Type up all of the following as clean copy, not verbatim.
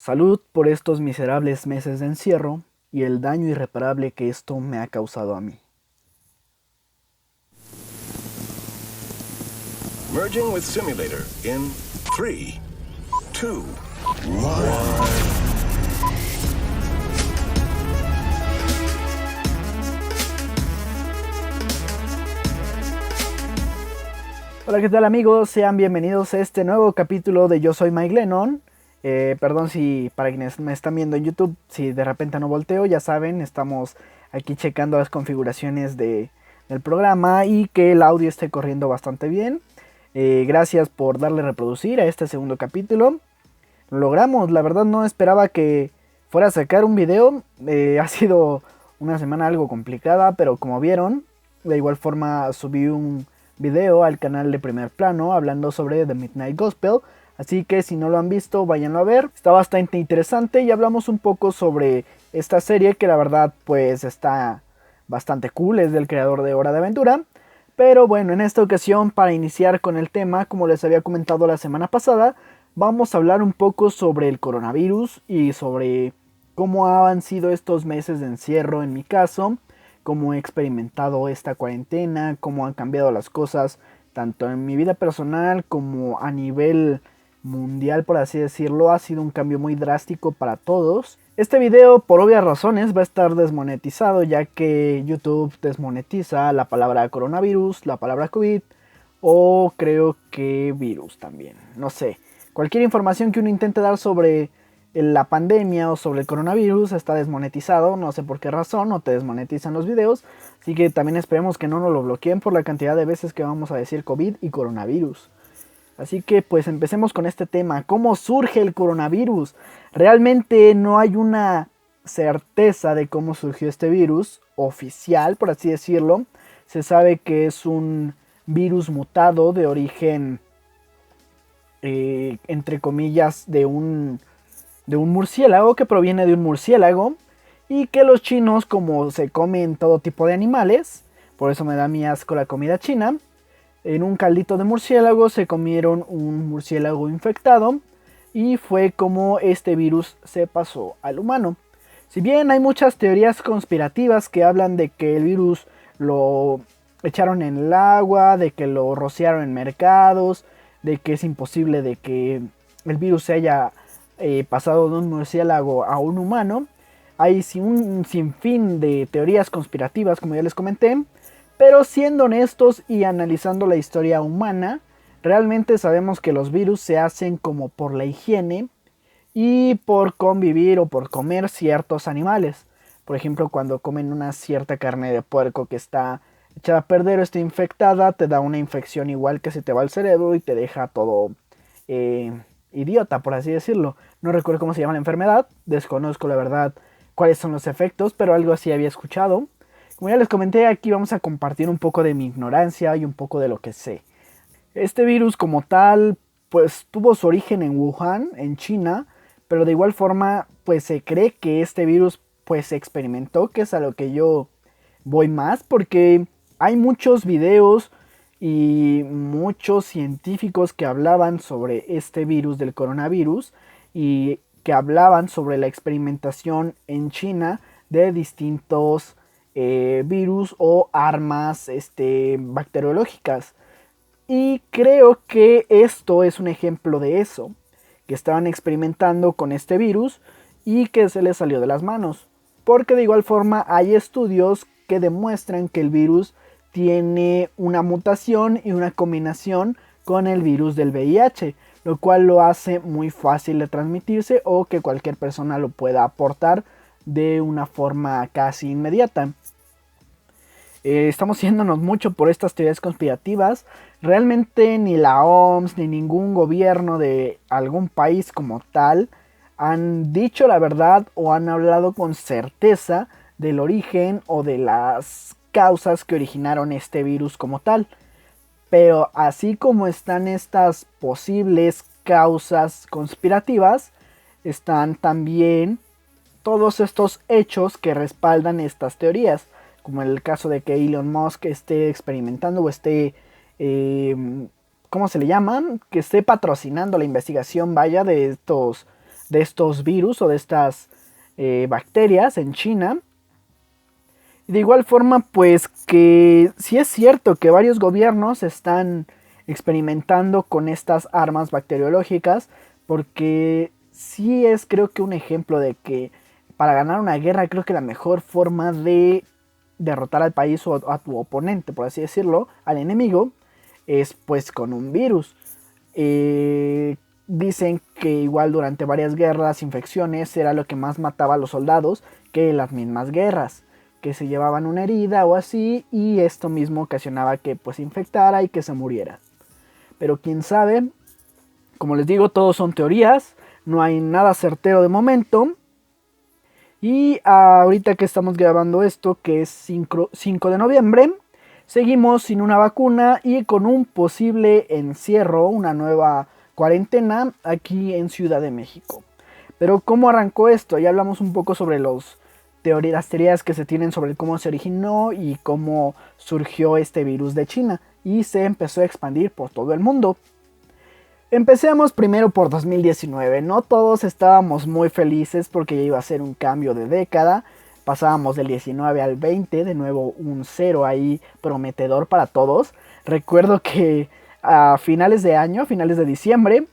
Salud por estos miserables meses de encierro y el daño irreparable que esto me ha causado a mí. Merging with simulator in 3, 2, 1. Hola, ¿qué tal amigos? Sean bienvenidos a este nuevo capítulo de Yo Soy Mike Lennon. Perdón si para quienes me están viendo en YouTube, si de repente no volteo, ya saben, estamos aquí checando las configuraciones del programa y que el audio esté corriendo bastante bien. Gracias por darle reproducir a este segundo capítulo. Lo logramos, la verdad no esperaba que fuera a sacar un video. Ha sido una semana algo complicada, pero como vieron, de igual forma subí un video al canal de Primer Plano hablando sobre The Midnight Gospel. Así que si no lo han visto, váyanlo a ver. Está bastante interesante y hablamos un poco sobre esta serie que la verdad pues está bastante cool. Es del creador de Hora de Aventura. Pero bueno, en esta ocasión, para iniciar con el tema, como les había comentado la semana pasada, vamos a hablar un poco sobre el coronavirus y sobre cómo han sido estos meses de encierro en mi caso, cómo he experimentado esta cuarentena, cómo han cambiado las cosas, tanto en mi vida personal como a nivel mundial, por así decirlo. Ha sido un cambio muy drástico para todos. Este video, por obvias razones, va a estar desmonetizado, ya que YouTube desmonetiza la palabra coronavirus, la palabra COVID, o creo que virus también, no sé. Cualquier información que uno intente dar sobre la pandemia o sobre el coronavirus está desmonetizado, no sé por qué razón, no te desmonetizan los videos, así que también esperemos que no nos lo bloqueen por la cantidad de veces que vamos a decir COVID y coronavirus. Así que pues empecemos con este tema. ¿Cómo surge el coronavirus? Realmente no hay una certeza de cómo surgió este virus oficial, por así decirlo. Se sabe que es un virus mutado de origen, entre comillas, de un murciélago, que proviene de un murciélago, y que los chinos, como se comen todo tipo de animales, por eso me da mi asco la comida china, en un caldito de murciélago se comieron un murciélago infectado y fue como este virus se pasó al humano. Si bien hay muchas teorías conspirativas que hablan de que el virus lo echaron en el agua, de que lo rociaron en mercados, de que es imposible de que el virus se haya pasado de un murciélago a un humano. Hay un sinfín de teorías conspirativas, como ya les comenté. Pero siendo honestos y analizando la historia humana, realmente sabemos que los virus se hacen como por la higiene y por convivir o por comer ciertos animales. Por ejemplo, cuando comen una cierta carne de puerco que está echada a perder o está infectada, te da una infección igual que se te va al cerebro y te deja todo idiota, por así decirlo. No recuerdo cómo se llama la enfermedad, desconozco la verdad cuáles son los efectos, pero algo así había escuchado. Como ya les comenté, aquí vamos a compartir un poco de mi ignorancia y un poco de lo que sé. Este virus como tal, pues tuvo su origen en Wuhan, en China, pero de igual forma, pues se cree que este virus pues se experimentó, que es a lo que yo voy más, porque hay muchos videos y muchos científicos que hablaban sobre este virus del coronavirus y que hablaban sobre la experimentación en China de distintos virus o armas bacteriológicas. Y creo que esto es un ejemplo de eso, que estaban experimentando con este virus y que se les salió de las manos. Porque de igual forma hay estudios que demuestran que el virus tiene una mutación y una combinación con el virus del VIH, lo cual lo hace muy fácil de transmitirse o que cualquier persona lo pueda aportar de una forma casi inmediata. Estamos yéndonos mucho por estas teorías conspirativas. Realmente ni la OMS ni ningún gobierno de algún país como tal han dicho la verdad o han hablado con certeza del origen o de las causas que originaron este virus como tal. Pero así como están estas posibles causas conspirativas, están también todos estos hechos que respaldan estas teorías, como el caso de que Elon Musk esté experimentando o esté, ¿cómo se le llaman? Que esté patrocinando la investigación, vaya, de estos de estos virus o de estas bacterias en China. De igual forma, pues que sí es cierto que varios gobiernos están experimentando con estas armas bacteriológicas, porque sí es creo que un ejemplo de que para ganar una guerra creo que la mejor forma de derrotar al país o a tu oponente, por así decirlo, al enemigo, es pues con un virus. Dicen que igual durante varias guerras, infecciones era lo que más mataba a los soldados que las mismas guerras, que se llevaban una herida o así y esto mismo ocasionaba que pues infectara y que se muriera. Pero quién sabe, como les digo, todos son teorías, no hay nada certero de momento. Y ahorita que estamos grabando esto, que es 5 de noviembre, seguimos sin una vacuna y con un posible encierro, una nueva cuarentena aquí en Ciudad de México. Pero ¿cómo arrancó esto? Ya hablamos un poco sobre las teorías que se tienen sobre cómo se originó y cómo surgió este virus de China y se empezó a expandir por todo el mundo. Empecemos primero por 2019, no todos estábamos muy felices porque ya iba a ser un cambio de década, pasábamos del 19 al 20, de nuevo un cero ahí prometedor para todos. Recuerdo que a finales de año, a finales de diciembre,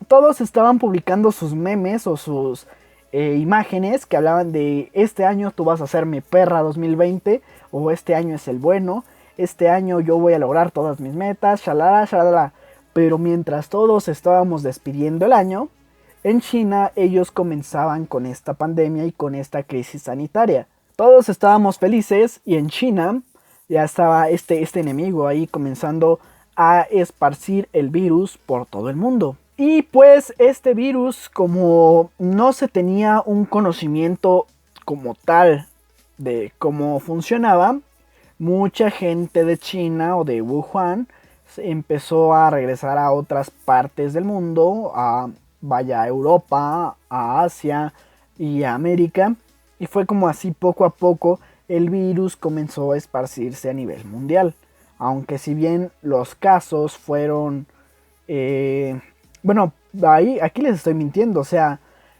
todos estaban publicando sus memes o sus imágenes que hablaban de este año tú vas a ser mi perra 2020 o este año es el bueno, este año yo voy a lograr todas mis metas, shalala, shalala. Pero mientras todos estábamos despidiendo el año, en China ellos comenzaban con esta pandemia y con esta crisis sanitaria. Todos estábamos felices y en China ya estaba este enemigo ahí comenzando a esparcir el virus por todo el mundo. Y pues este virus, como no se tenía un conocimiento como tal de cómo funcionaba, mucha gente de China o de Wuhan empezó a regresar a otras partes del mundo, a Europa, a Asia y a América, y fue como así poco a poco el virus comenzó a esparcirse a nivel mundial, aunque si bien los casos fueron, bueno, aquí les estoy mintiendo, o sea,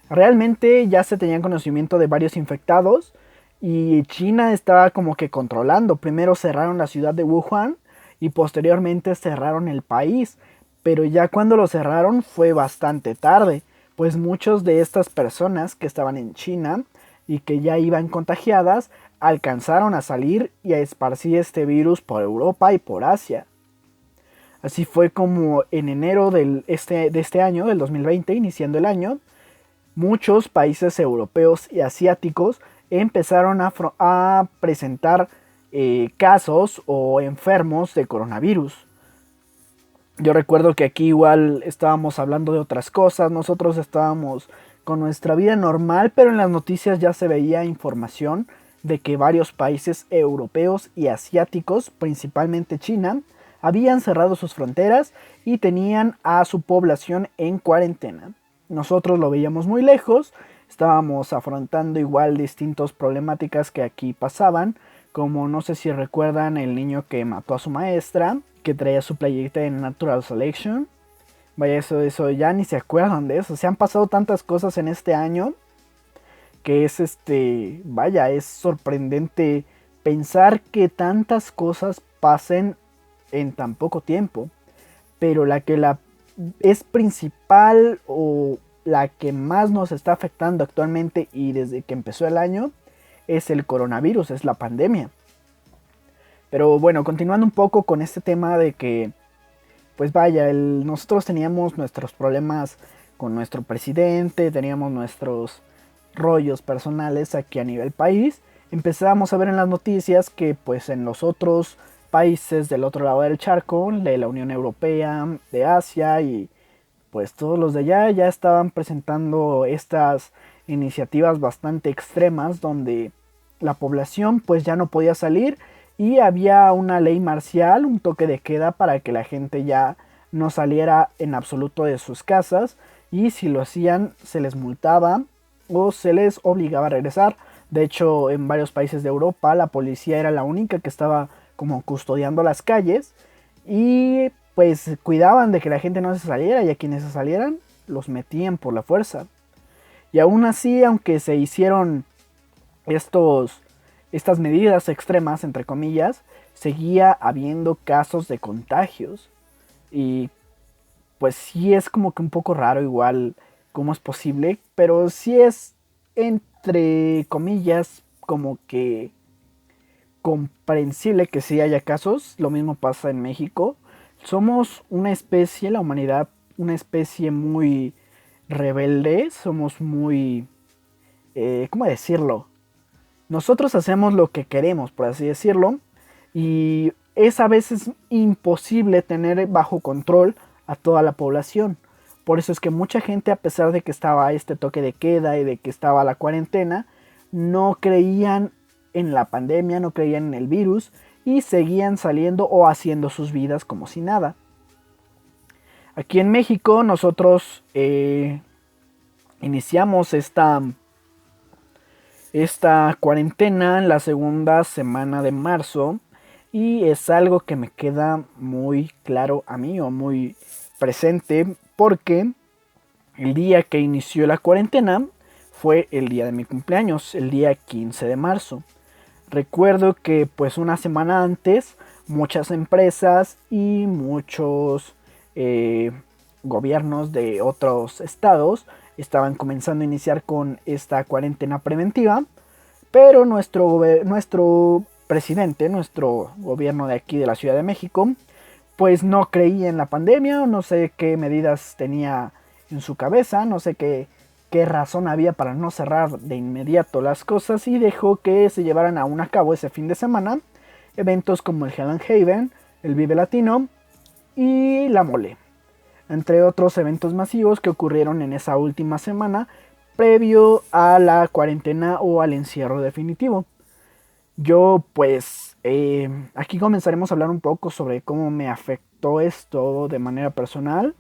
realmente ya se tenían conocimiento de varios infectados y China estaba como que controlando. Primero cerraron la ciudad de Wuhan y posteriormente cerraron el país, pero ya cuando lo cerraron fue bastante tarde, pues muchos de estas personas que estaban en China y que ya iban contagiadas alcanzaron a salir y a esparcir este virus por Europa y por Asia. Así fue como en enero de este año, del 2020, iniciando el año, muchos países europeos y asiáticos empezaron a presentar casos o enfermos de coronavirus. Yo recuerdo que aquí igual estábamos hablando de otras cosas, nosotros estábamos con nuestra vida normal, pero en las noticias ya se veía información de que varios países europeos y asiáticos, principalmente China, habían cerrado sus fronteras y tenían a su población en cuarentena. Nosotros lo veíamos muy lejos, estábamos afrontando igual distintas problemáticas que aquí pasaban, como no sé si recuerdan el niño que mató a su maestra, que traía su playerita en Natural Selection. Vaya, eso ya ni se acuerdan de eso. Se han pasado tantas cosas en este año que es vaya, es sorprendente pensar que tantas cosas pasen en tan poco tiempo. Pero la que es principal o la que más nos está afectando actualmente y desde que empezó el año es el coronavirus, es la pandemia. Pero bueno, continuando un poco con este tema de que, pues vaya, nosotros teníamos nuestros problemas con nuestro presidente, teníamos nuestros rollos personales aquí a nivel país. Empezábamos a ver en las noticias que pues en los otros países del otro lado del charco, de la Unión Europea, de Asia y pues todos los de allá ya estaban presentando estas iniciativas bastante extremas donde la población pues ya no podía salir y había una ley marcial, un toque de queda para que la gente ya no saliera en absoluto de sus casas y si lo hacían se les multaba o se les obligaba a regresar. De hecho, en varios países de Europa la policía era la única que estaba como custodiando las calles y pues cuidaban de que la gente no se saliera y a quienes se salieran los metían por la fuerza. Y aún así, aunque se hicieron estas medidas extremas, entre comillas, seguía habiendo casos de contagios. Y pues sí es como que un poco raro igual cómo es posible, pero sí es entre comillas como que comprensible que sí haya casos. Lo mismo pasa en México. Somos una especie, la humanidad, una especie muy rebelde, somos muy, ¿cómo decirlo? Nosotros hacemos lo que queremos, por así decirlo, y es a veces imposible tener bajo control a toda la población. Por eso es que mucha gente, a pesar de que estaba este toque de queda y de que estaba la cuarentena, no creían en la pandemia, no creían en el virus y seguían saliendo o haciendo sus vidas como si nada. Aquí en México nosotros iniciamos esta cuarentena en la segunda semana de marzo y es algo que me queda muy claro a mí o muy presente porque el día que inició la cuarentena fue el día de mi cumpleaños, el día 15 de marzo. Recuerdo que pues una semana antes muchas empresas y muchos gobiernos de otros estados estaban comenzando a iniciar con esta cuarentena preventiva, pero nuestro presidente, nuestro gobierno de aquí de la Ciudad de México, pues no creía en la pandemia, no sé qué medidas tenía en su cabeza, no sé qué razón había para no cerrar de inmediato las cosas y dejó que se llevaran aún a cabo ese fin de semana eventos como el Hell and Haven, el Vive Latino y la Mole, entre otros eventos masivos que ocurrieron en esa última semana previo a la cuarentena o al encierro definitivo. Yo pues aquí comenzaremos a hablar un poco sobre cómo me afectó esto de manera personal.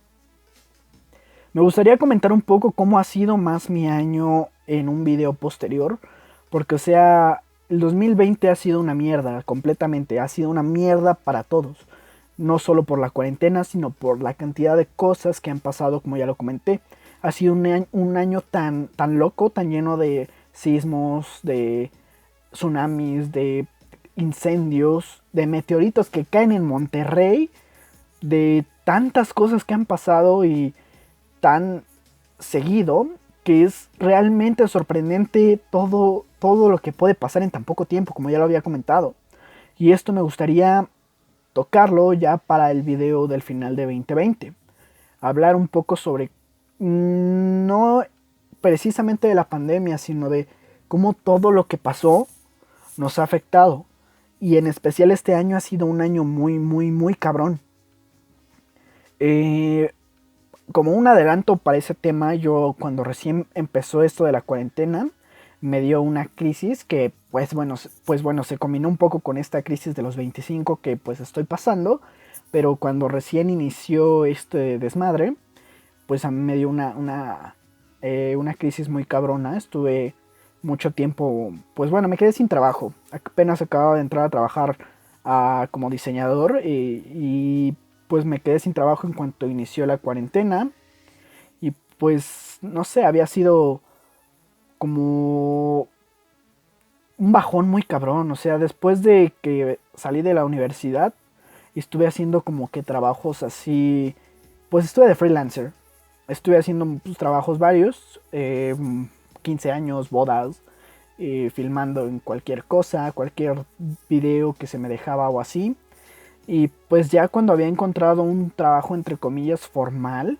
Me gustaría comentar un poco cómo ha sido más mi año en un video posterior, porque o sea, el 2020 ha sido una mierda completamente, ha sido una mierda para todos. No solo por la cuarentena, sino por la cantidad de cosas que han pasado, como ya lo comenté. Ha sido un año tan loco, tan lleno de sismos, de tsunamis, de incendios, de meteoritos que caen en Monterrey, de tantas cosas que han pasado y tan seguido que es realmente sorprendente todo lo que puede pasar en tan poco tiempo, como ya lo había comentado. Y esto me gustaría tocarlo ya para el video del final de 2020. Hablar un poco sobre, no precisamente de la pandemia, sino de cómo todo lo que pasó nos ha afectado. Y en especial este año ha sido un año muy cabrón. Como un adelanto para ese tema, yo cuando recién empezó esto de la cuarentena, me dio una crisis que pues bueno, se combinó un poco con esta crisis de los 25 que pues estoy pasando, pero cuando recién inició este desmadre, pues a mí me dio una crisis muy cabrona. Estuve mucho tiempo, pues bueno, me quedé sin trabajo. Apenas acababa de entrar a trabajar como diseñador y pues me quedé sin trabajo en cuanto inició la cuarentena. Y pues no sé, había sido como un bajón muy cabrón. O sea, después de que salí de la universidad, estuve haciendo como que trabajos así, pues estuve de freelancer. Estuve haciendo pues, trabajos varios, 15 años, bodas, filmando en cualquier cosa, cualquier video que se me dejaba o así. Y pues ya cuando había encontrado un trabajo entre comillas formal,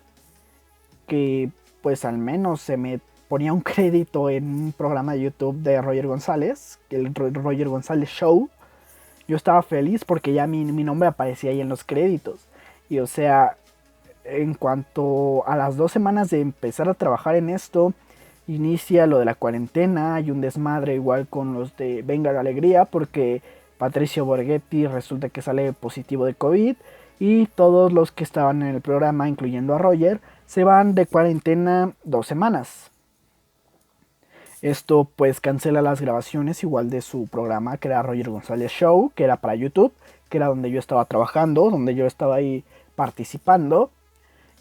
que pues al menos se me ponía un crédito en un programa de YouTube de Roger González, el Roger González Show, yo estaba feliz porque ya mi nombre aparecía ahí en los créditos. Y o sea, en cuanto a las 2 semanas de empezar a trabajar en esto, inicia lo de la cuarentena, hay un desmadre igual con los de Venga la Alegría, porque Patricio Borghetti resulta que sale positivo de COVID y todos los que estaban en el programa, incluyendo a Roger, se van de cuarentena 2 semanas. Esto pues cancela las grabaciones igual de su programa, que era Roger González Show, que era para YouTube, que era donde yo estaba trabajando, donde yo estaba ahí participando.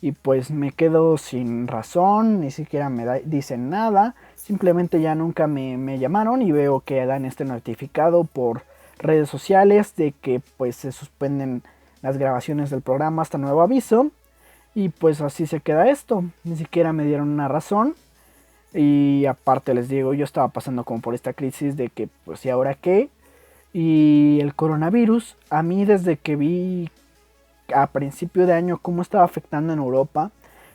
y pues me quedo sin razón, ni siquiera dicen nada, simplemente ya nunca me llamaron y veo que dan este notificado por redes sociales de que pues se suspenden las grabaciones del programa hasta nuevo aviso. Y pues así se queda esto. Ni siquiera me dieron una razón. Y aparte les digo, yo estaba pasando como por esta crisis de que pues ¿y ahora qué? Y el coronavirus, a mí desde que vi a principio de año cómo estaba afectando en Europa,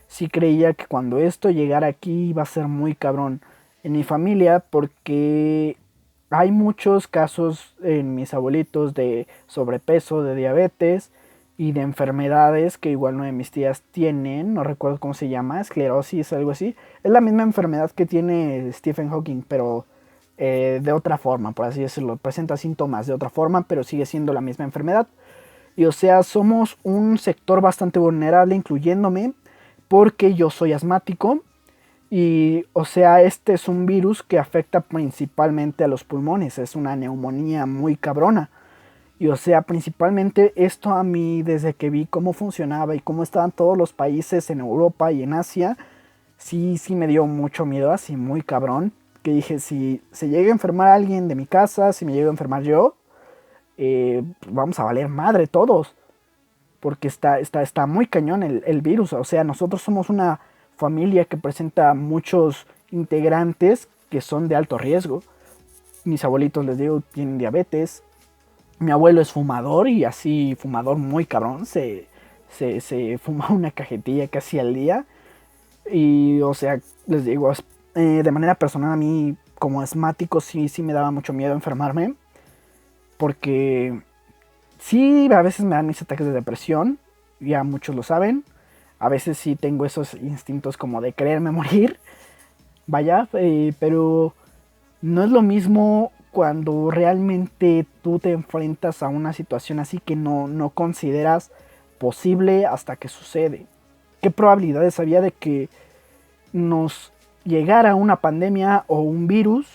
sí creía que cuando esto llegara aquí iba a ser muy cabrón en mi familia, porque hay muchos casos en mis abuelitos de sobrepeso, de diabetes y de enfermedades que igual una de mis tías tienen, no recuerdo cómo se llama, esclerosis, algo así. Es la misma enfermedad que tiene Stephen Hawking, pero de otra forma, por así decirlo. Presenta síntomas de otra forma, pero sigue siendo la misma enfermedad. Y o sea, somos un sector bastante vulnerable, incluyéndome, porque yo soy asmático. Y o sea, este es un virus que afecta principalmente a los pulmones, es una neumonía muy cabrona. Y o sea, principalmente esto a mí, desde que vi cómo funcionaba y cómo estaban todos los países en Europa y en Asia, sí me dio mucho miedo, así muy cabrón. Que dije, si se llega a enfermar alguien de mi casa, si me llego a enfermar yo, vamos a valer madre todos. Porque está muy cañón el virus. O sea, nosotros somos una familia que presenta muchos integrantes que son de alto riesgo. Mis abuelitos, les digo, tienen diabetes. Mi abuelo es fumador y así, fumador muy cabrón. Se fuma una cajetilla casi al día. Y, o sea, les digo, de manera personal a mí, como asmático, sí me daba mucho miedo enfermarme. Porque sí, a veces me dan mis ataques de depresión. Ya muchos lo saben. A veces sí tengo esos instintos como de quererme morir. Vaya, pero no es lo mismo cuando realmente tú te enfrentas a una situación así que no consideras posible hasta que sucede. ¿Qué probabilidades había de que nos llegara una pandemia o un virus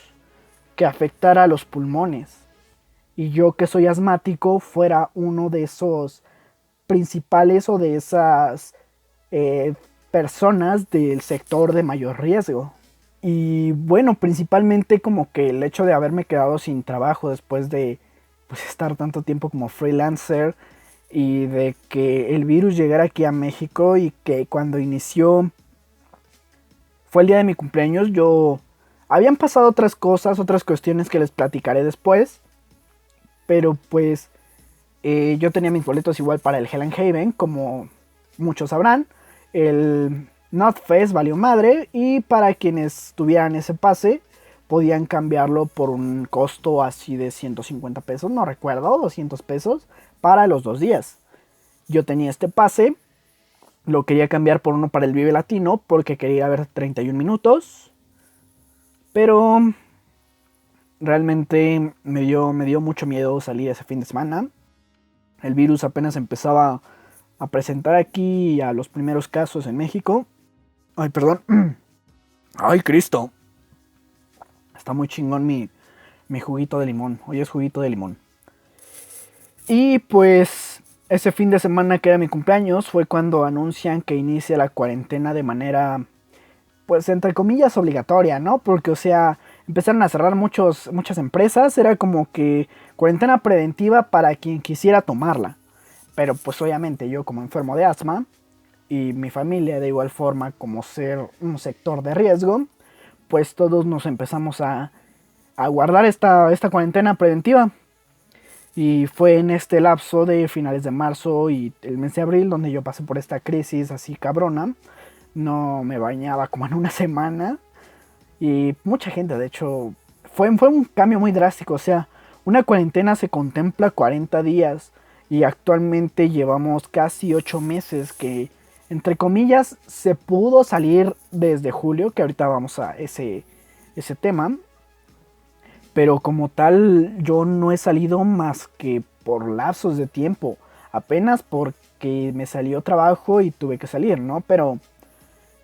que afectara a los pulmones? Y yo, que soy asmático, fuera uno de esos principales o de esas eh, personas del sector de mayor riesgo. Y bueno, principalmente como que el hecho de haberme quedado sin trabajo después de pues, estar tanto tiempo como freelancer, y de que el virus llegara aquí a México, y que cuando inició fue el día de mi cumpleaños. Yo habían pasado otras cosas, otras cuestiones que les platicaré después, pero pues yo tenía mis boletos igual para el Hell and Haven, como muchos sabrán. El NotFest valió madre, y para quienes tuvieran ese pase podían cambiarlo por un costo así de 150 pesos, no recuerdo, 200 pesos para los 2 días. Yo tenía este pase, lo quería cambiar por uno para el Vive Latino porque quería ver 31 minutos, pero realmente me dio mucho miedo salir ese fin de semana. El virus apenas empezaba a presentar aquí a los primeros casos en México. Ay, perdón. Ay, Cristo. Está muy chingón mi juguito de limón. Hoy es juguito de limón. Y pues ese fin de semana que era mi cumpleaños fue cuando anuncian que inicia la cuarentena de manera, pues entre comillas, obligatoria, ¿no? Porque, o sea, empezaron a cerrar muchas empresas. Era como que cuarentena preventiva para quien quisiera tomarla. Pero pues obviamente yo, como enfermo de asma, y mi familia de igual forma como ser un sector de riesgo, pues todos nos empezamos a guardar esta cuarentena preventiva. Y fue en este lapso de finales de marzo y el mes de abril donde yo pasé por esta crisis así cabrona. No me bañaba como en una semana. Y mucha gente, de hecho, fue un cambio muy drástico. O sea, una cuarentena se contempla 40 días. Y actualmente llevamos casi 8 meses que, entre comillas, se pudo salir desde julio, que ahorita vamos a ese tema. Pero como tal, yo no he salido más que por lapsos de tiempo. Apenas porque me salió trabajo y tuve que salir, ¿no? Pero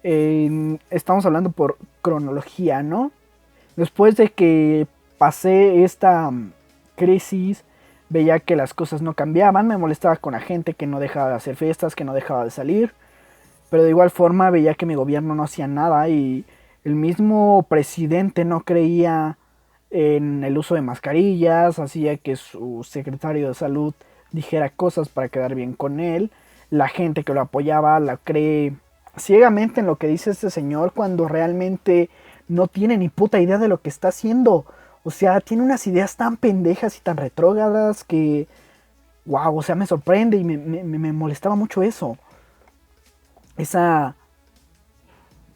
estamos hablando por cronología, ¿no? Después de que pasé esta crisis, veía que las cosas no cambiaban. Me molestaba con la gente que no dejaba de hacer fiestas, que no dejaba de salir. pero de igual forma veía que mi gobierno no hacía nada y el mismo presidente no creía en el uso de mascarillas, hacía que su secretario de salud dijera cosas para quedar bien con él. La gente que lo apoyaba la cree ciegamente en lo que dice este señor cuando realmente no tiene ni puta idea de lo que está haciendo. O sea, tiene unas ideas tan pendejas y tan retrógradas que, wow, o sea, me sorprende y me molestaba mucho eso. Esa,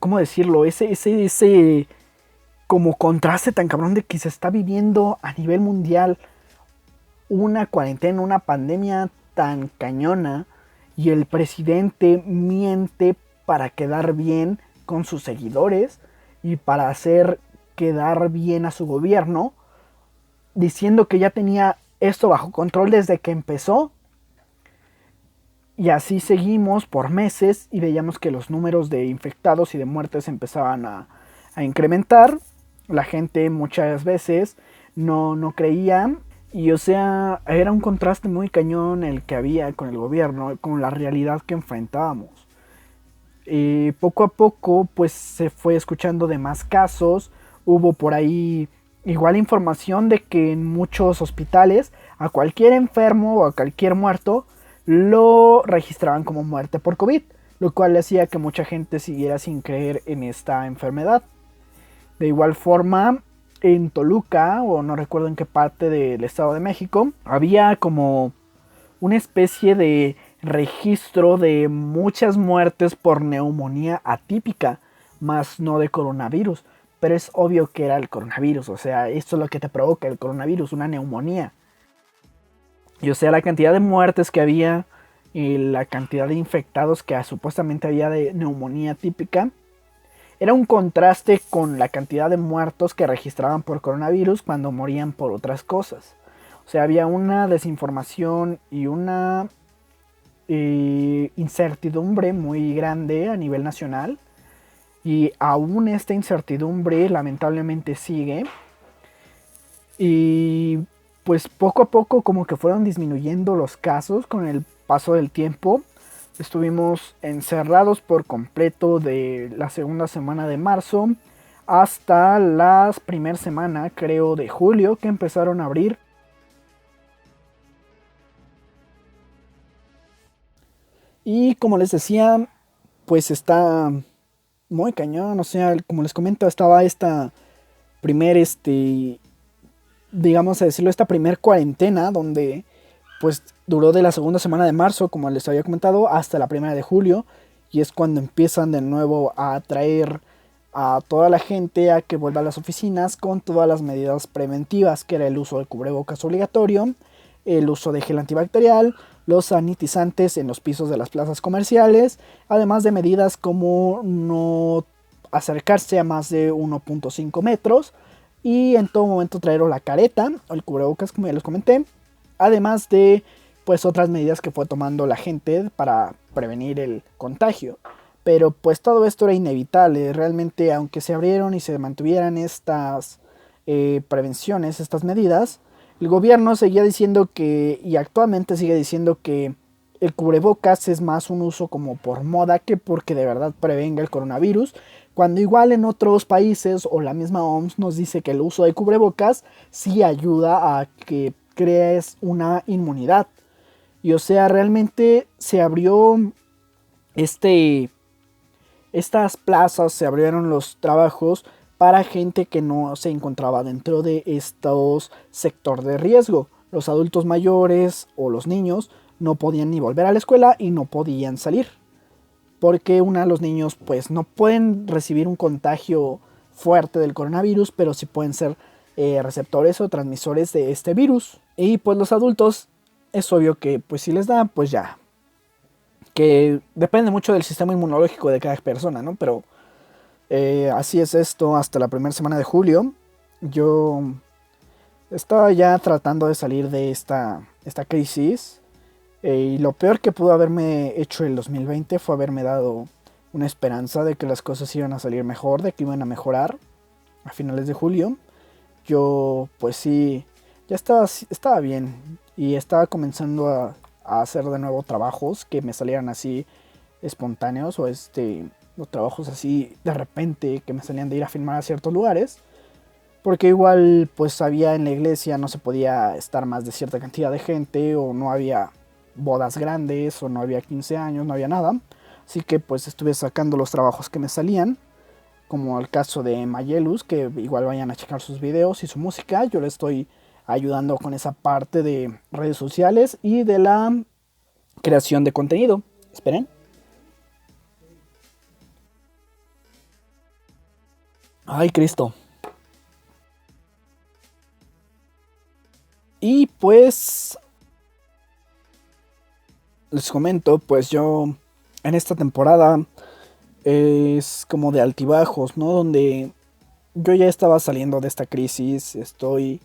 ¿cómo decirlo? Ese como contraste tan cabrón de que se está viviendo a nivel mundial una cuarentena, una pandemia tan cañona y el presidente miente para quedar bien con sus seguidores y para hacer quedar bien a su gobierno, diciendo que ya tenía esto bajo control desde que empezó. Y así seguimos por meses y veíamos que los números de infectados y de muertes empezaban a incrementar. La gente muchas veces no creía. Y o sea, era un contraste muy cañón el que había con el gobierno, con la realidad que enfrentábamos. Y poco a poco pues se fue escuchando de más casos. Hubo por ahí igual información de que en muchos hospitales a cualquier enfermo o a cualquier muerto lo registraban como muerte por COVID, lo cual hacía que mucha gente siguiera sin creer en esta enfermedad. De igual forma, en Toluca, o no recuerdo en qué parte del Estado de México, había como una especie de registro de muchas muertes por neumonía atípica, más no de coronavirus. Pero es obvio que era el coronavirus, o sea, esto es lo que te provoca el coronavirus, una neumonía. Y o sea, la cantidad de muertes que había y la cantidad de infectados que supuestamente había de neumonía típica era un contraste con la cantidad de muertos que registraban por coronavirus cuando morían por otras cosas. O sea, había una desinformación y una incertidumbre muy grande a nivel nacional. Y aún esta incertidumbre lamentablemente sigue. Y pues poco a poco como que fueron disminuyendo los casos con el paso del tiempo. Estuvimos encerrados por completo de la segunda semana de marzo hasta la primera semana, creo, de julio, que empezaron a abrir. Y como les decía, pues está muy cañón. O sea, como les comento, estaba esta primer, digamos a decirlo, esta primer cuarentena donde pues duró de la segunda semana de marzo, como les había comentado, hasta la primera de julio. Y es cuando empiezan de nuevo a atraer a toda la gente a que vuelva a las oficinas con todas las medidas preventivas, que era el uso de cubrebocas obligatorio, el uso de gel antibacterial, los sanitizantes en los pisos de las plazas comerciales, además de medidas como no acercarse a más de 1.5 metros y en todo momento traer la careta o el cubrebocas, como ya les comenté, además de pues otras medidas que fue tomando la gente para prevenir el contagio. Pero pues todo esto era inevitable. Realmente, aunque se abrieron y se mantuvieran estas prevenciones, estas medidas, el gobierno seguía diciendo que, y actualmente sigue diciendo que el cubrebocas es más un uso como por moda que porque de verdad prevenga el coronavirus, cuando igual en otros países o la misma OMS nos dice que el uso de cubrebocas sí ayuda a que crees una inmunidad. Y o sea, realmente se abrió estas plazas, se abrieron los trabajos para gente que no se encontraba dentro de estos sectores de riesgo. Los adultos mayores o los niños no podían ni volver a la escuela y no podían salir. Porque los niños pues no pueden recibir un contagio fuerte del coronavirus, pero sí pueden ser receptores o transmisores de este virus. Y pues los adultos es obvio que pues si les da, pues ya. Que depende mucho del sistema inmunológico de cada persona, ¿no? Pero así es esto hasta la primera semana de julio. Yo estaba ya tratando de salir de esta crisis. Y lo peor que pudo haberme hecho el 2020 fue haberme dado una esperanza de que las cosas iban a salir mejor, de que iban a mejorar a finales de julio. Yo pues sí, ya estaba bien y estaba comenzando a hacer de nuevo trabajos que me salieran así espontáneos o los trabajos así de repente que me salían de ir a filmar a ciertos lugares. Porque igual pues había en la iglesia no se podía estar más de cierta cantidad de gente, o no había bodas grandes, o no había 15 años, no había nada. Así que pues estuve sacando los trabajos que me salían, como el caso de Mayelus, que igual vayan a checar sus videos y su música. Yo le estoy ayudando con esa parte de redes sociales y de la creación de contenido. Esperen. Ay, Cristo. Y pues les comento, pues yo en esta temporada es como de altibajos, ¿no? Donde yo ya estaba saliendo de esta crisis, estoy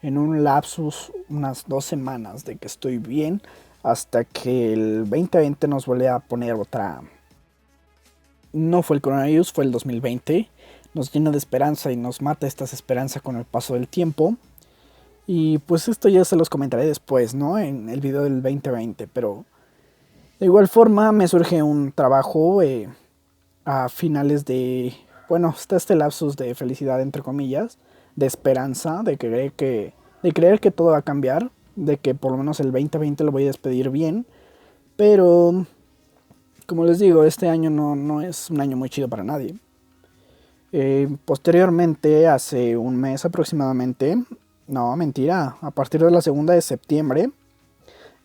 en un lapsus unas 2 semanas de que estoy bien, hasta que el 2020 nos vuelve a poner otra. No fue el coronavirus, fue el 2020. Nos llena de esperanza y nos mata esta esperanza con el paso del tiempo. Y pues esto ya se los comentaré después, ¿no? En el video del 2020. Pero de igual forma me surge un trabajo a finales de... Bueno, está este lapsus de felicidad, entre comillas, de esperanza, de creer que todo va a cambiar, de que por lo menos el 2020 lo voy a despedir bien. Pero, como les digo, este año no es un año muy chido para nadie. Posteriormente, hace un mes aproximadamente... No, mentira. A partir de la 2 de septiembre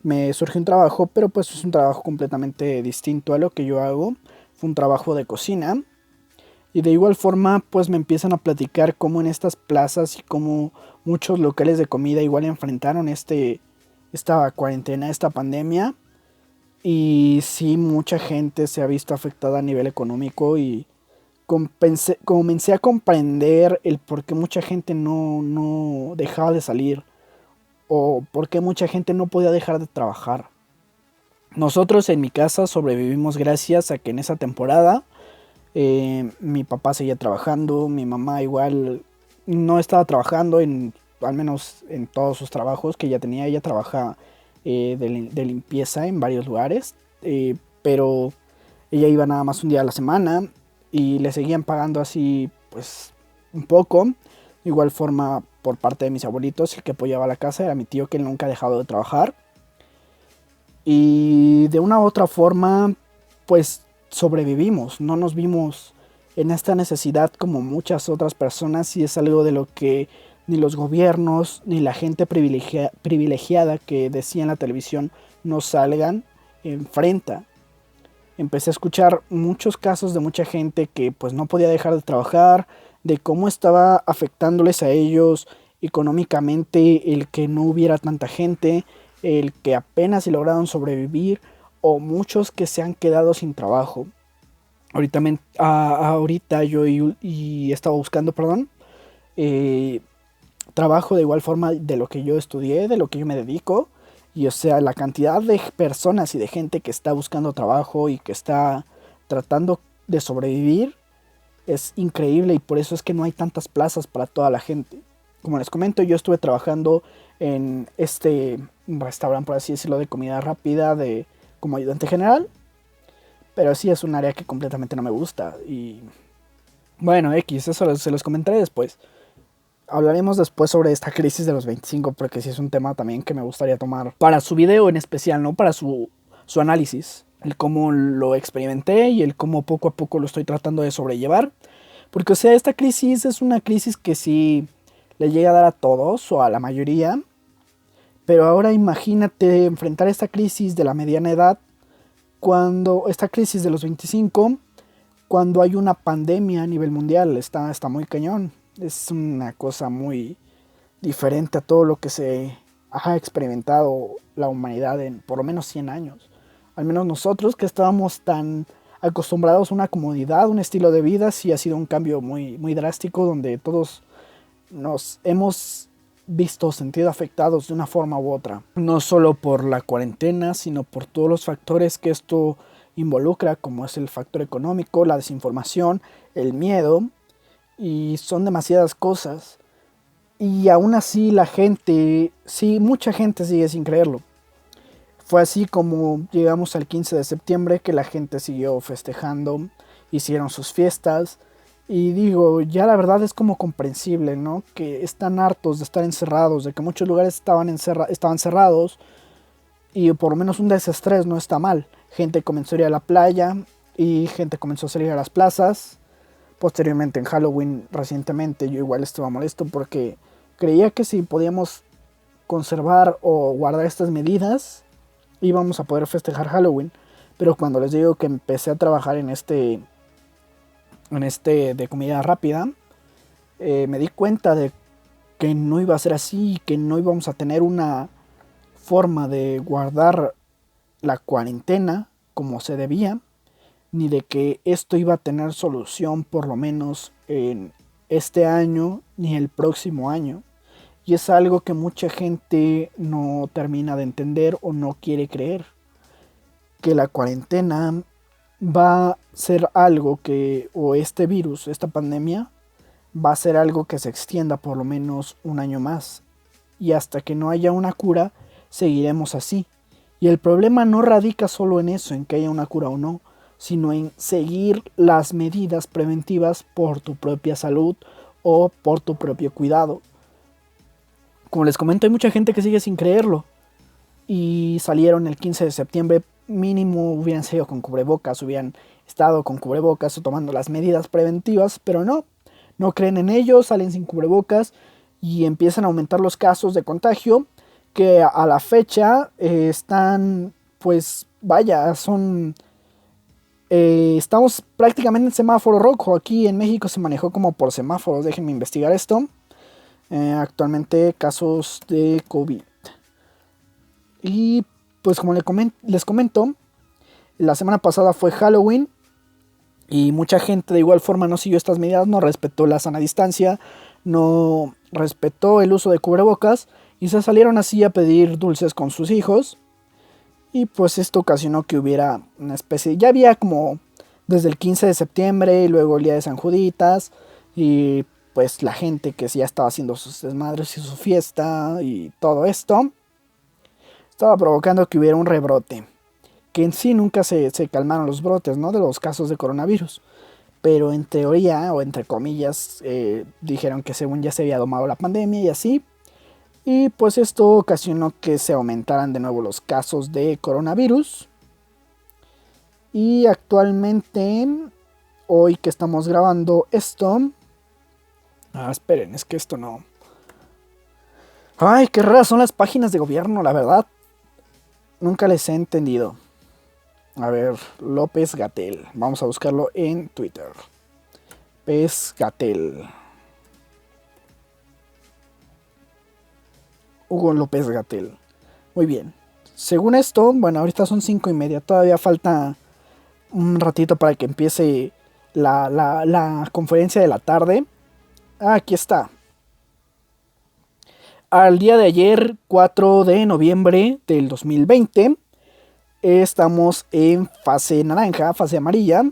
me surgió un trabajo, pero pues es un trabajo completamente distinto a lo que yo hago. Fue un trabajo de cocina. Y de igual forma, pues me empiezan a platicar cómo en estas plazas y cómo muchos locales de comida igual enfrentaron esta cuarentena, esta pandemia. Y sí, mucha gente se ha visto afectada a nivel económico, y comencé a comprender el por qué mucha gente no dejaba de salir, o por qué mucha gente no podía dejar de trabajar. Nosotros en mi casa sobrevivimos gracias a que en esa temporada mi papá seguía trabajando, mi mamá igual no estaba trabajando, al menos en todos sus trabajos que ella tenía. Ella trabaja de limpieza en varios lugares, pero ella iba nada más un día a la semana y le seguían pagando así pues un poco. De igual forma, por parte de mis abuelitos, el que apoyaba la casa era mi tío, que nunca ha dejado de trabajar. Y de una u otra forma pues sobrevivimos, no nos vimos en esta necesidad como muchas otras personas, y es algo de lo que ni los gobiernos ni la gente privilegiada que decía en la televisión no salgan enfrenta. Empecé a escuchar muchos casos de mucha gente que pues no podía dejar de trabajar, de cómo estaba afectándoles a ellos económicamente el que no hubiera tanta gente, el que apenas si lograron sobrevivir, o muchos que se han quedado sin trabajo. Ahorita yo y estaba buscando, trabajo de igual forma de lo que yo estudié, de lo que yo me dedico. Y o sea, la cantidad de personas y de gente que está buscando trabajo y que está tratando de sobrevivir es increíble, y por eso es que no hay tantas plazas para toda la gente. Como les comento, yo estuve trabajando en este restaurante, por así decirlo, de comida rápida, como ayudante general. Pero sí es un área que completamente no me gusta. Y bueno, eso se los comentaré después. Hablaremos después sobre esta crisis de los 25, porque sí es un tema también que me gustaría tomar para su video en especial, ¿no? Para su análisis. El cómo lo experimenté y el cómo poco a poco lo estoy tratando de sobrellevar. Porque, o sea, esta crisis es una crisis que sí le llega a dar a todos o a la mayoría. Pero ahora imagínate enfrentar esta crisis de la mediana edad, cuando esta crisis de los 25, cuando hay una pandemia a nivel mundial. Está muy cañón. Es una cosa muy diferente a todo lo que se ha experimentado la humanidad en por lo menos 100 años. Al menos nosotros, que estábamos tan acostumbrados a una comodidad, un estilo de vida, sí ha sido un cambio muy, muy drástico, donde todos nos hemos visto, sentido afectados de una forma u otra. No solo por la cuarentena, sino por todos los factores que esto involucra, como es el factor económico, la desinformación, el miedo, y son demasiadas cosas. Y aún así la gente, sí, mucha gente sigue sin creerlo. fue así como llegamos al 15 de septiembre, que la gente siguió festejando, hicieron sus fiestas. Y digo, ya la verdad es como comprensible, ¿no? Que están hartos de estar encerrados, de que muchos lugares estaban cerrados. Y por lo menos un desestrés no está mal. Gente comenzó a ir a la playa y gente comenzó a salir a las plazas. Posteriormente en Halloween recientemente yo igual estaba molesto porque creía que si podíamos conservar o guardar estas medidas íbamos a poder festejar Halloween. Pero cuando les digo que empecé a trabajar en este de comida rápida, me di cuenta de que no iba a ser así, que no íbamos a tener una forma de guardar la cuarentena como se debía, ni de que esto iba a tener solución por lo menos en este año ni el próximo año. Y es algo que mucha gente no termina de entender o no quiere creer. Que la cuarentena va a ser algo que, o este virus, esta pandemia, va a ser algo que se extienda por lo menos un año más. Y hasta que no haya una cura, seguiremos así. Y el problema no radica solo en eso, en que haya una cura o no, sino en seguir las medidas preventivas por tu propia salud o por tu propio cuidado. Como les comento, hay mucha gente que sigue sin creerlo. Y salieron el 15 de septiembre, mínimo hubieran sido con cubrebocas, hubieran estado con cubrebocas o tomando las medidas preventivas, pero no creen en ello, salen sin cubrebocas y empiezan a aumentar los casos de contagio que a la fecha están, pues vaya, estamos prácticamente en semáforo rojo. Aquí en México se manejó como por semáforos, déjenme investigar esto. Actualmente casos de COVID. Y pues como les comento, la semana pasada fue Halloween y mucha gente de igual forma no siguió estas medidas, no respetó la sana distancia, no respetó el uso de cubrebocas y se salieron así a pedir dulces con sus hijos. Y pues esto ocasionó que hubiera una especie, ya había como desde el 15 de septiembre y luego el día de San Juditas y pues la gente que ya estaba haciendo sus desmadres y su fiesta y todo esto estaba provocando que hubiera un rebrote, que en sí nunca se calmaron los brotes, ¿no?, de los casos de coronavirus, pero en teoría o entre comillas dijeron que según ya se había domado la pandemia y así, y pues esto ocasionó que se aumentaran de nuevo los casos de coronavirus. Y actualmente, hoy que estamos grabando esto, esperen, es que esto no, ay, qué raras son las páginas de gobierno, la verdad. Nunca les he entendido. A ver, López-Gatell. Vamos a buscarlo en Twitter. López-Gatell. Hugo López-Gatell. Muy bien. Según esto, bueno, ahorita son 5:30. Todavía falta un ratito para que empiece la conferencia de la tarde. Aquí está. Al día de ayer, 4 de noviembre del 2020, estamos en fase naranja, fase amarilla,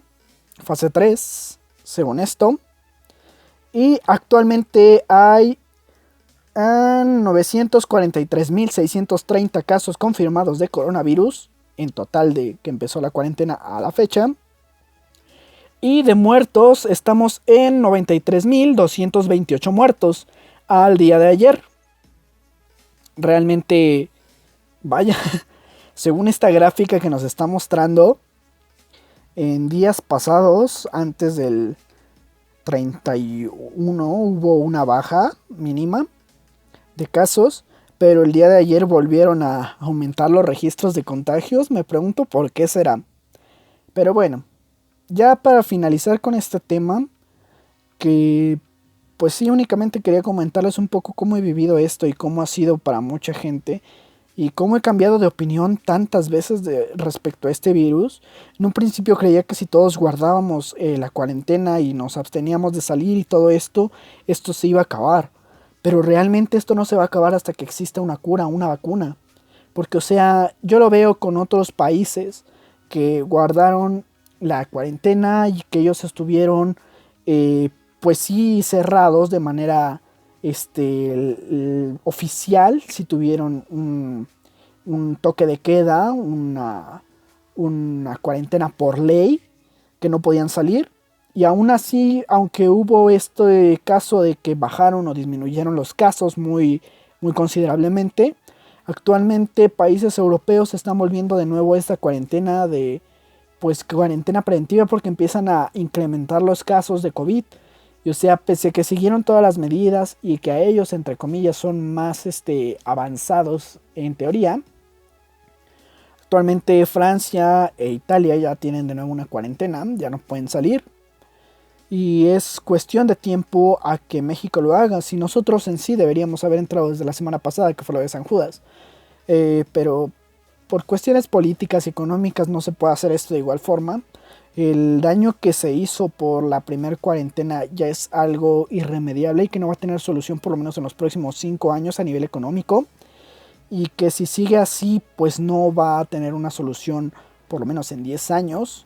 fase 3, según esto. Y actualmente hay 943.630 casos confirmados de coronavirus, en total de que empezó la cuarentena a la fecha. Y de muertos estamos en 93.228 muertos al día de ayer. Realmente, vaya, según esta gráfica que nos está mostrando, en días pasados, antes del 31, hubo una baja mínima de casos, pero el día de ayer volvieron a aumentar los registros de contagios. Me pregunto por qué será. Pero bueno, ya para finalizar con este tema, que pues sí, únicamente quería comentarles un poco cómo he vivido esto y cómo ha sido para mucha gente y cómo he cambiado de opinión tantas veces respecto a este virus. En un principio creía que si todos guardábamos la cuarentena y nos absteníamos de salir y todo esto se iba a acabar. Pero realmente esto no se va a acabar hasta que exista una cura, una vacuna. Porque, o sea, yo lo veo con otros países que guardaron la cuarentena y que ellos estuvieron pues sí cerrados de manera oficial, si tuvieron un toque de queda, una cuarentena por ley, que no podían salir. Y aún así, aunque hubo este caso de que bajaron o disminuyeron los casos muy, muy considerablemente, actualmente países europeos están volviendo de nuevo a esta cuarentena pues cuarentena preventiva, porque empiezan a incrementar los casos de COVID. Y o sea, pese a que siguieron todas las medidas y que a ellos, entre comillas, son más avanzados en teoría, actualmente Francia e Italia ya tienen de nuevo una cuarentena, ya no pueden salir. Y es cuestión de tiempo a que México lo haga. Si nosotros en sí deberíamos haber entrado desde la semana pasada, que fue lo de San Judas. Pero por cuestiones políticas y económicas no se puede hacer esto de igual forma. El daño que se hizo por la primer cuarentena ya es algo irremediable y que no va a tener solución por lo menos en los próximos 5 años a nivel económico. Y que si sigue así, pues no va a tener una solución por lo menos en 10 años.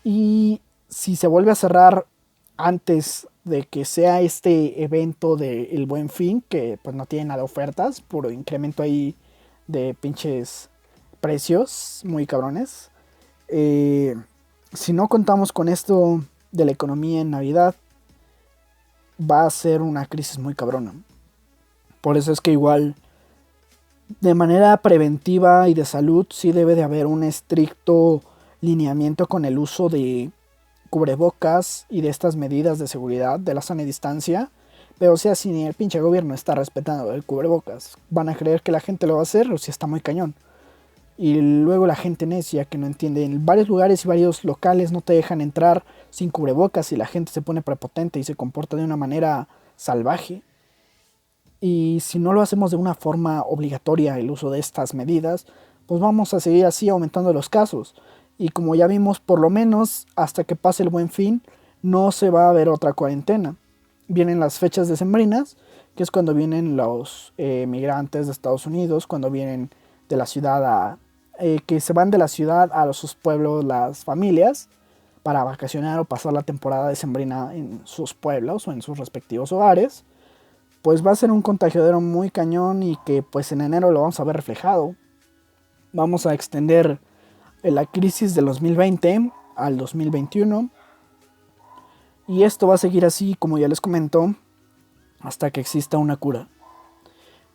Y si se vuelve a cerrar antes de que sea este evento del Buen Fin, que pues no tiene nada de ofertas, puro incremento ahí de pinches precios muy cabrones. Si no contamos con esto de la economía en Navidad, va a ser una crisis muy cabrona. Por eso es que igual, de manera preventiva y de salud, sí debe de haber un estricto lineamiento con el uso de cubrebocas y de estas medidas de seguridad de la sana distancia. Pero o sea, si ni el pinche gobierno está respetando el cubrebocas, van a creer que la gente lo va a hacer, o si está muy cañón. Y luego la gente necia que no entiende, en varios lugares y varios locales no te dejan entrar sin cubrebocas y la gente se pone prepotente y se comporta de una manera salvaje. Y si no lo hacemos de una forma obligatoria el uso de estas medidas, pues vamos a seguir así aumentando los casos. Y como ya vimos, por lo menos hasta que pase el Buen Fin, no se va a ver otra cuarentena. Vienen las fechas decembrinas, que es cuando vienen los migrantes de Estados Unidos, cuando vienen de la ciudad que se van de la ciudad a sus pueblos las familias para vacacionar o pasar la temporada decembrina en sus pueblos o en sus respectivos hogares. Pues va a ser un contagiadero muy cañón y que pues en enero lo vamos a ver reflejado. Vamos a extender la crisis del 2020 al 2021. Y esto va a seguir así, como ya les comento, hasta que exista una cura.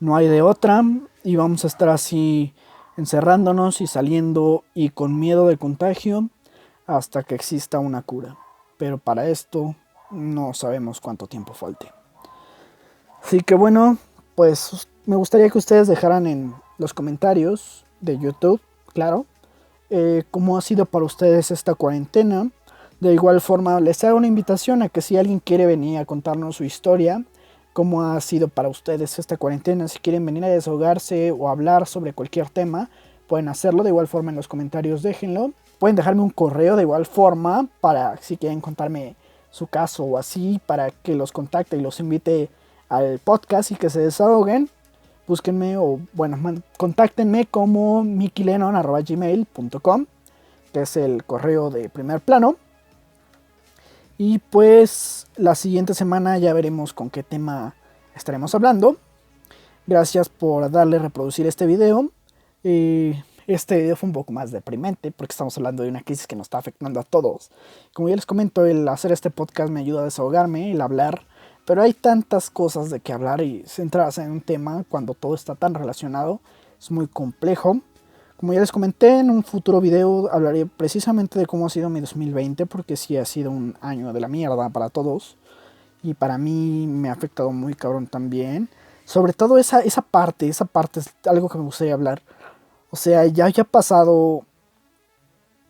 No hay de otra y vamos a estar así encerrándonos y saliendo y con miedo de contagio hasta que exista una cura. Pero para esto no sabemos cuánto tiempo falte. Así que bueno, pues me gustaría que ustedes dejaran en los comentarios de YouTube, claro, cómo ha sido para ustedes esta cuarentena. De igual forma, les hago una invitación a que si alguien quiere venir a contarnos su historia, cómo ha sido para ustedes esta cuarentena, si quieren venir a desahogarse o hablar sobre cualquier tema, pueden hacerlo. De igual forma en los comentarios déjenlo. Pueden dejarme un correo de igual forma para si quieren contarme su caso o así, para que los contacte y los invite al podcast y que se desahoguen. Búsquenme o bueno, contáctenme como mikilenon@gmail.com, que es el correo de Primer Plano. Y pues la siguiente semana ya veremos con qué tema estaremos hablando. Gracias por darle a reproducir este video. Este video fue un poco más deprimente porque estamos hablando de una crisis que nos está afectando a todos. Como ya les comento, el hacer este podcast me ayuda a desahogarme, el hablar. Pero hay tantas cosas de que hablar y centrarse en un tema cuando todo está tan relacionado es muy complejo. Como ya les comenté, en un futuro video hablaré precisamente de cómo ha sido mi 2020, porque sí ha sido un año de la mierda para todos. Y para mí me ha afectado muy cabrón también. Sobre todo esa parte es algo que me gustaría hablar. O sea, ya ha pasado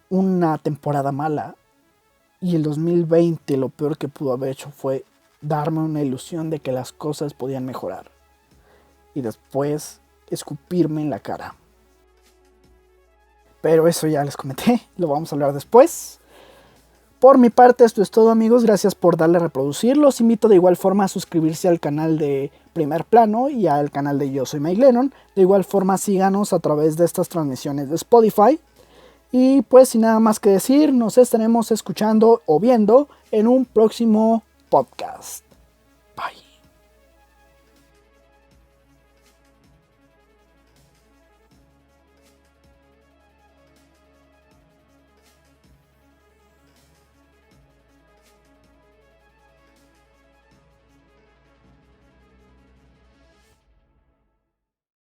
una temporada mala. Y el 2020 lo peor que pudo haber hecho fue darme una ilusión de que las cosas podían mejorar. Y después escupirme en la cara. Pero eso ya les comenté, lo vamos a hablar después. Por mi parte esto es todo, amigos, gracias por darle a reproducir. Los invito de igual forma a suscribirse al canal de Primer Plano y al canal de Yo Soy Mike Lennon. De igual forma síganos a través de estas transmisiones de Spotify. Y pues sin nada más que decir, nos estaremos escuchando o viendo en un próximo podcast.